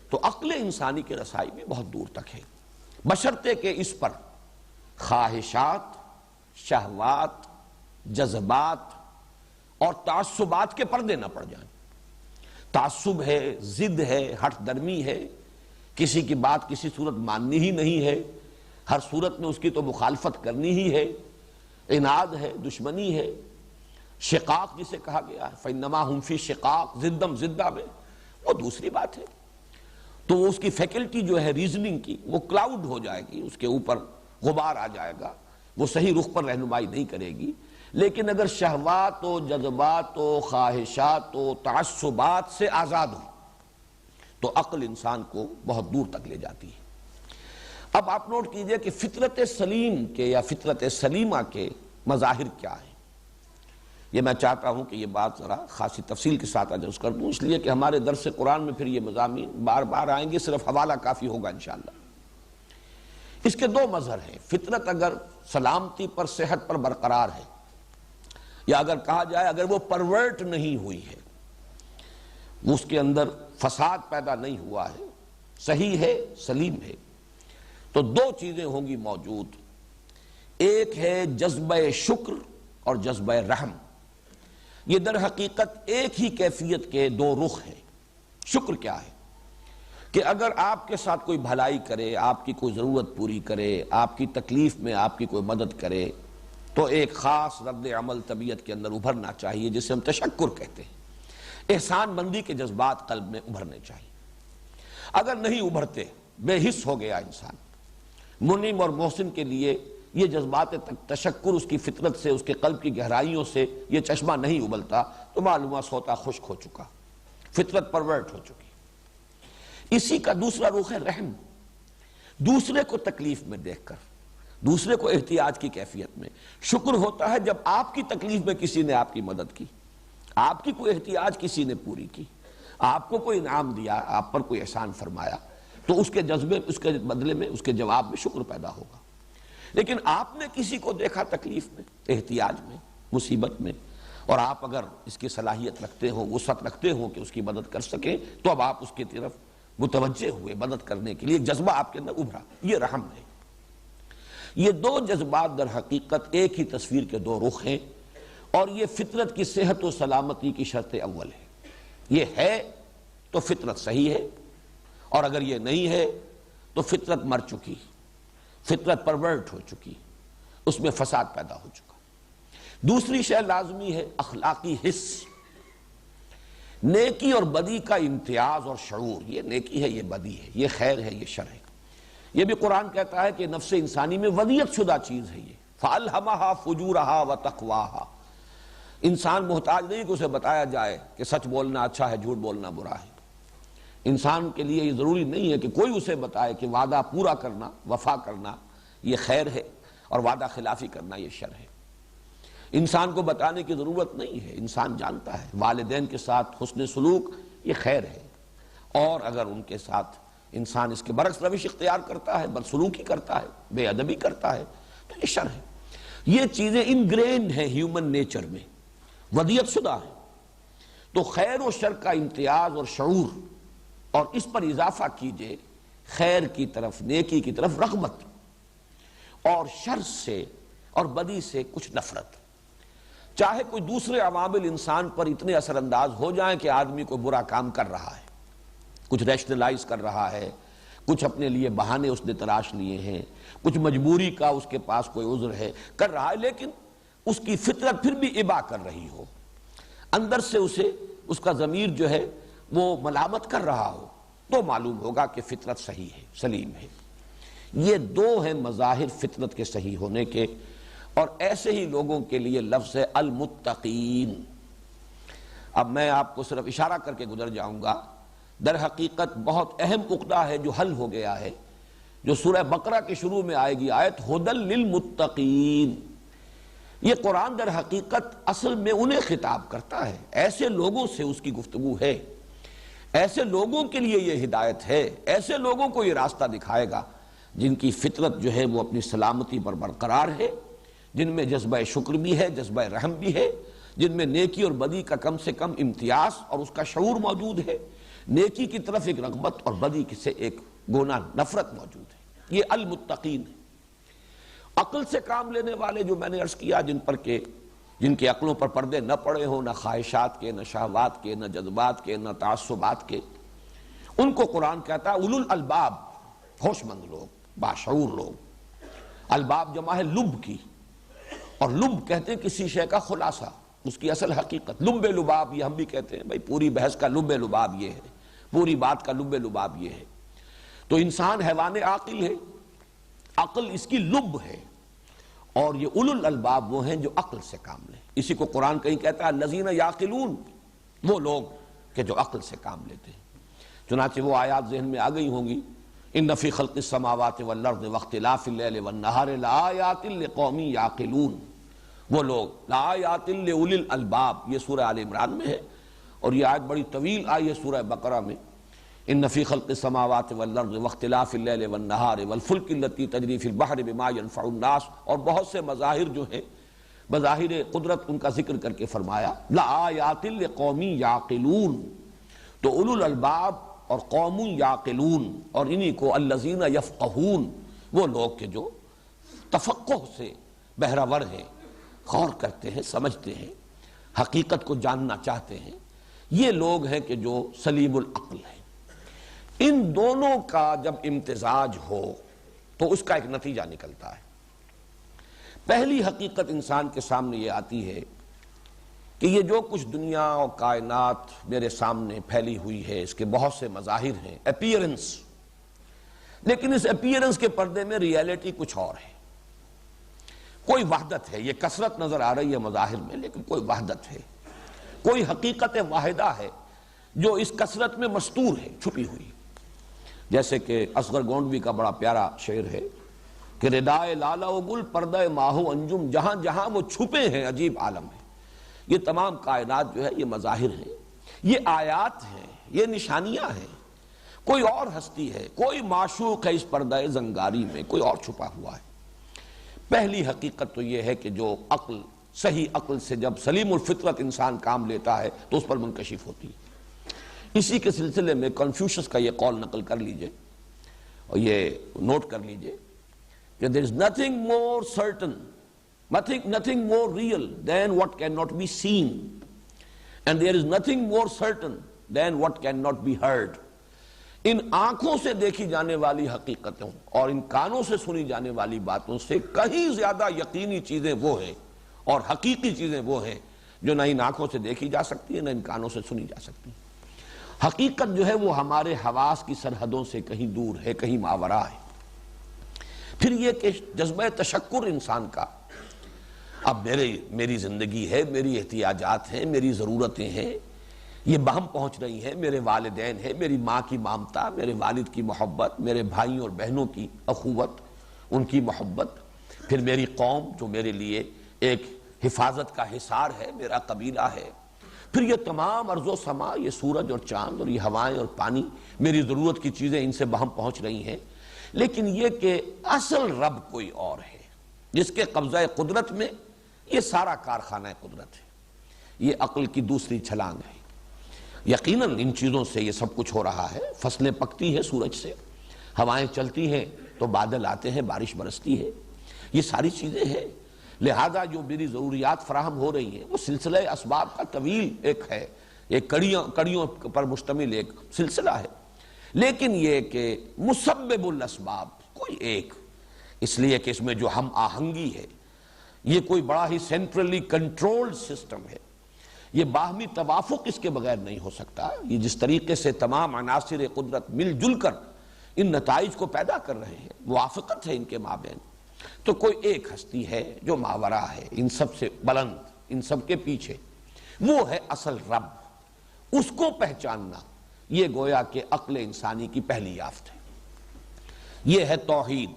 تو عقل انسانی کی رسائی بھی بہت دور تک ہے، بشرطے کہ اس پر خواہشات، شہوات، جذبات اور تعصبات کے پردے نہ پڑ جائیں۔ تعصب ہے، ضد ہے، ہٹ درمی ہے، کسی کی بات کسی صورت ماننی ہی نہیں ہے، ہر صورت میں اس کی تو مخالفت کرنی ہی ہے، عناد ہے، دشمنی ہے، شقاق جسے کہا گیا ہے فَإِنَّمَا هُمْ فِي شِقَاق، زدم زدہ میں، وہ دوسری بات ہے۔ تو اس کی فیکلٹی جو ہے ریزننگ کی وہ کلاؤڈ ہو جائے گی، اس کے اوپر غبار آ جائے گا، وہ صحیح رخ پر رہنمائی نہیں کرے گی۔ لیکن اگر شہوات و جذبات و خواہشات و تعصبات سے آزاد ہو تو عقل انسان کو بہت دور تک لے جاتی ہے۔ اب آپ نوٹ کیجئے کہ فطرت سلیم کے یا فطرت سلیمہ کے مظاہر کیا ہیں۔ یہ میں چاہتا ہوں کہ یہ بات ذرا خاصی تفصیل کے ساتھ عرض کر دوں، اس لیے کہ ہمارے درس قرآن میں پھر یہ مضامین بار بار آئیں گے، صرف حوالہ کافی ہوگا انشاءاللہ۔ اس کے دو مظہر ہیں۔ فطرت اگر سلامتی پر، صحت پر برقرار ہے، یا اگر کہا جائے اگر وہ پرورٹ نہیں ہوئی ہے، اس کے اندر فساد پیدا نہیں ہوا ہے، صحیح ہے، سلیم ہے، تو دو چیزیں ہوں گی موجود۔ ایک ہے جذبہ شکر اور جذبہ رحم۔ یہ در حقیقت ایک ہی کیفیت کے دو رخ ہیں۔ شکر کیا ہے کہ اگر آپ کے ساتھ کوئی بھلائی کرے، آپ کی کوئی ضرورت پوری کرے، آپ کی تکلیف میں آپ کی کوئی مدد کرے، تو ایک خاص رد عمل طبیعت کے اندر ابھرنا چاہیے، جسے ہم تشکر کہتے ہیں۔ احسان مندی کے جذبات قلب میں ابھرنے چاہیے۔ اگر نہیں ابھرتے، بے حس ہو گیا انسان، منعم اور محسن کے لیے یہ جذبات تشکر اس کی فطرت سے، اس کے قلب کی گہرائیوں سے یہ چشمہ نہیں ابلتا، تو معلومہ سوتا خشک ہو چکا، فطرت پرورٹ ہو چکی۔ اسی کا دوسرا رخ ہے رحم۔ دوسرے کو تکلیف میں دیکھ کر، دوسرے کو احتیاج کی کیفیت میں۔ شکر ہوتا ہے جب آپ کی تکلیف میں کسی نے آپ کی مدد کی، آپ کی کوئی احتیاج کسی نے پوری کی، آپ کو کوئی انعام دیا، آپ پر کوئی احسان فرمایا، تو اس کے جذبے، اس کے بدلے میں، اس کے جواب میں شکر پیدا ہوگا۔ لیکن آپ نے کسی کو دیکھا تکلیف میں، احتیاج میں، مصیبت میں، اور آپ اگر اس کی صلاحیت رکھتے ہو، وسعت رکھتے ہو کہ اس کی مدد کر سکیں، تو اب آپ اس کی طرف متوجہ ہوئے مدد کرنے کے لیے، ایک جذبہ آپ کے اندر ابھرا، یہ رحم ہے۔ یہ دو جذبات در حقیقت ایک ہی تصویر کے دو رخ ہیں، اور یہ فطرت کی صحت و سلامتی کی شرط اول ہے۔ یہ ہے تو فطرت صحیح ہے، اور اگر یہ نہیں ہے تو فطرت مر چکی، فطرت پرورٹ ہو چکی، اس میں فساد پیدا ہو چکا۔ دوسری شے لازمی ہے اخلاقی حس، نیکی اور بدی کا امتیاز اور شعور۔ یہ نیکی ہے، یہ بدی ہے، یہ خیر ہے، یہ شر ہے۔ یہ بھی قرآن کہتا ہے کہ نفس انسانی میں ودیت شدہ چیز ہے یہ، فَأَلْهَمَهَا فُجُورَهَا وَتَقْوَاهَا۔ انسان محتاج نہیں کہ اسے بتایا جائے کہ سچ بولنا اچھا ہے، جھوٹ بولنا برا ہے۔ انسان کے لیے یہ ضروری نہیں ہے کہ کوئی اسے بتائے کہ وعدہ پورا کرنا، وفا کرنا یہ خیر ہے، اور وعدہ خلافی کرنا یہ شر ہے۔ انسان کو بتانے کی ضرورت نہیں ہے، انسان جانتا ہے والدین کے ساتھ حسن سلوک یہ خیر ہے، اور اگر ان کے ساتھ انسان اس کے برعکس روش اختیار کرتا ہے، بدسلوکی کرتا ہے، بے ادبی کرتا ہے، تو یہ شر ہے۔ یہ چیزیں انگرینڈ ہیں ہیومن نیچر میں، ودیت شدہ ہیں۔ تو خیر و شر کا امتیاز اور شعور، اور اس پر اضافہ کیجئے خیر کی طرف، نیکی کی طرف رغبت، اور شر سے اور بدی سے کچھ نفرت۔ چاہے کوئی دوسرے عوامل انسان پر اتنے اثر انداز ہو جائیں کہ آدمی کوئی برا کام کر رہا ہے، کچھ ریشنلائز کر رہا ہے، کچھ اپنے لیے بہانے اس نے تلاش لیے ہیں، کچھ مجبوری کا اس کے پاس کوئی عذر ہے، کر رہا ہے، لیکن اس کی فطرت پھر بھی ابا کر رہی ہو، اندر سے اسے اس کا ضمیر جو ہے وہ ملامت کر رہا ہو، تو معلوم ہوگا کہ فطرت صحیح ہے، سلیم ہے۔ یہ دو ہیں مظاہر فطرت کے صحیح ہونے کے، اور ایسے ہی لوگوں کے لیے لفظ ہے المتقین۔ اب میں آپ کو صرف اشارہ کر کے گزر جاؤں گا، در حقیقت بہت اہم عقدہ ہے جو حل ہو گیا ہے، جو سورہ بقرہ کے شروع میں آئے گی آیت ھدی للمتقین۔ یہ قرآن در حقیقت اصل میں انہیں خطاب کرتا ہے، ایسے لوگوں سے اس کی گفتگو ہے، ایسے لوگوں کے لیے یہ ہدایت ہے، ایسے لوگوں کو یہ راستہ دکھائے گا جن کی فطرت جو ہے وہ اپنی سلامتی پر برقرار ہے، جن میں جذبہ شکر بھی ہے، جذبہ رحم بھی ہے، جن میں نیکی اور بدی کا کم سے کم امتیاز اور اس کا شعور موجود ہے، نیکی کی طرف ایک رغبت اور بدی سے ایک گونا نفرت موجود ہے. یہ المتقین ہے. عقل سے کام لینے والے جو میں نے عرض کیا جن کے عقلوں پر پردے نہ پڑے ہوں، نہ خواہشات کے، نہ شہوات کے، نہ جذبات کے، نہ تعصبات کے، ان کو قرآن کہتا ہے اولو الالباب، ہوش مند لوگ، باشعور لوگ. الباب جمع ہے لب کی، اور لب کہتے ہیں کسی شے کا خلاصہ، اس کی اصل حقیقت. لب لباب یہ ہم بھی کہتے ہیں، بھائی پوری بحث کا لب لباب یہ ہے، پوری بات کا لب لباب یہ ہے. تو انسان حیوان عاقل ہے، عقل اس کی لب ہے، اور یہ اولو الالباب وہ ہیں جو عقل سے کام لیں. اسی کو قرآن کہیں کہتا ہے الذین یعقلون، وہ لوگ کہ جو عقل سے کام لیتے ہیں. چنانچہ وہ آیات ذہن میں آ گئی ہوں گی، ان فی خلق السماوات والارض واختلاف اللیل والنہار لآیات لقوم یعقلون. وہ لوگ لآیات لأولی الالباب، یہ سورہ آل عمران میں ہے، اور یہ آیت بڑی طویل آئی ہے سورہ بقرہ میں. ان فی خلق السماوات والارض واختلاف اللیل والنہار والفلک التی تجری فی البحر بما ینفع الناس، اور بہت سے مظاہر جو ہیں بظاہر قدرت ان کا ذکر کر کے فرمایا لآیات لقوم یعقلون. تو اولو الالباب اور قوم یعقلون، اور انہی کو الذین یفقہون، وہ لوگ کہ جو تفقہ سے بہرہ ہیں، غور کرتے ہیں، سمجھتے ہیں، حقیقت کو جاننا چاہتے ہیں. یہ لوگ ہیں کہ جو سلیم العقل ہیں. ان دونوں کا جب امتزاج ہو تو اس کا ایک نتیجہ نکلتا ہے. پہلی حقیقت انسان کے سامنے یہ آتی ہے کہ یہ جو کچھ دنیا اور کائنات میرے سامنے پھیلی ہوئی ہے، اس کے بہت سے مظاہر ہیں، اپیئرنس، لیکن اس اپیئرنس کے پردے میں ریئلٹی کچھ اور ہے. کوئی وحدت ہے، یہ کثرت نظر آ رہی ہے مظاہر میں، لیکن کوئی وحدت ہے، کوئی حقیقت واحدہ ہے جو اس کثرت میں مستور ہے، چھپی ہوئی. جیسے کہ اصغر گونڈوی کا بڑا پیارا شعر ہے کہ ردائے لالہ و گل پردہ ماہو انجم، جہاں جہاں وہ چھپے ہیں عجیب عالم ہے. یہ تمام کائنات جو ہے یہ مظاہر ہیں، یہ آیات ہیں، یہ نشانیاں ہیں. کوئی اور ہستی ہے، کوئی معشوق ہے اس پردہ زنگاری میں، کوئی اور چھپا ہوا ہے. پہلی حقیقت تو یہ ہے کہ جو عقل، صحیح عقل سے جب سلیم الفطرت انسان کام لیتا ہے تو اس پر منکشف ہوتی ہے. اسی کے سلسلے میں کنفیوشس کا یہ قول نقل کر لیجئے اور یہ نوٹ کر لیجئے کہ there is nothing more certain, nothing more real than what cannot be seen, and there is nothing more certain than what cannot be heard. ان آنکھوں سے دیکھی جانے والی حقیقتوں اور ان کانوں سے سنی جانے والی باتوں سے کہیں زیادہ یقینی چیزیں وہ ہیں اور حقیقی چیزیں وہ ہیں جو نہ ان آنکھوں سے دیکھی جا سکتی ہیں، نہ ان کانوں سے سنی جا سکتی. حقیقت جو ہے وہ ہمارے حواس کی سرحدوں سے کہیں دور ہے، کہیں ماورا ہے. پھر یہ کہ جذبہ تشکر انسان کا، اب میری زندگی ہے، میری احتیاجات ہیں، میری ضرورتیں ہیں، یہ بہم پہنچ رہی ہیں، میرے والدین ہیں، میری ماں کی مامتا، میرے والد کی محبت، میرے بھائیوں اور بہنوں کی اخوت، ان کی محبت، پھر میری قوم جو میرے لیے ایک حفاظت کا حصار ہے، میرا قبیلہ ہے، پھر یہ تمام ارض و سما، یہ سورج اور چاند اور یہ ہوائیں اور پانی، میری ضرورت کی چیزیں ان سے بہم پہنچ رہی ہیں. لیکن یہ کہ اصل رب کوئی اور ہے جس کے قبضہ قدرت میں یہ سارا کارخانہ قدرت ہے. یہ عقل کی دوسری چھلانگ ہے. یقیناً ان چیزوں سے یہ سب کچھ ہو رہا ہے. فصلیں پکتی ہیں سورج سے، ہوائیں چلتی ہیں تو بادل آتے ہیں، بارش برستی ہے، یہ ساری چیزیں ہیں. لہذا جو میری ضروریات فراہم ہو رہی ہیں وہ سلسلہ اسباب کا طویل ایک ہے، ایک کڑیوں پر مشتمل ایک سلسلہ ہے. لیکن یہ کہ مسبب الاسباب کوئی ایک، اس لیے کہ اس میں جو ہم آہنگی ہے، یہ کوئی بڑا ہی سینٹرلی کنٹرولڈ سسٹم ہے. یہ باہمی توافق اس کے بغیر نہیں ہو سکتا. یہ جس طریقے سے تمام عناصر قدرت مل جل کر ان نتائج کو پیدا کر رہے ہیں، موافقت ہے ان کے مابین. تو کوئی ایک ہستی ہے جو ماورا ہے، ان سب سے بلند، ان سب کے پیچھے، وہ ہے اصل رب. اس کو پہچاننا یہ گویا کہ عقل انسانی کی پہلی یافت ہے. یہ ہے توحید.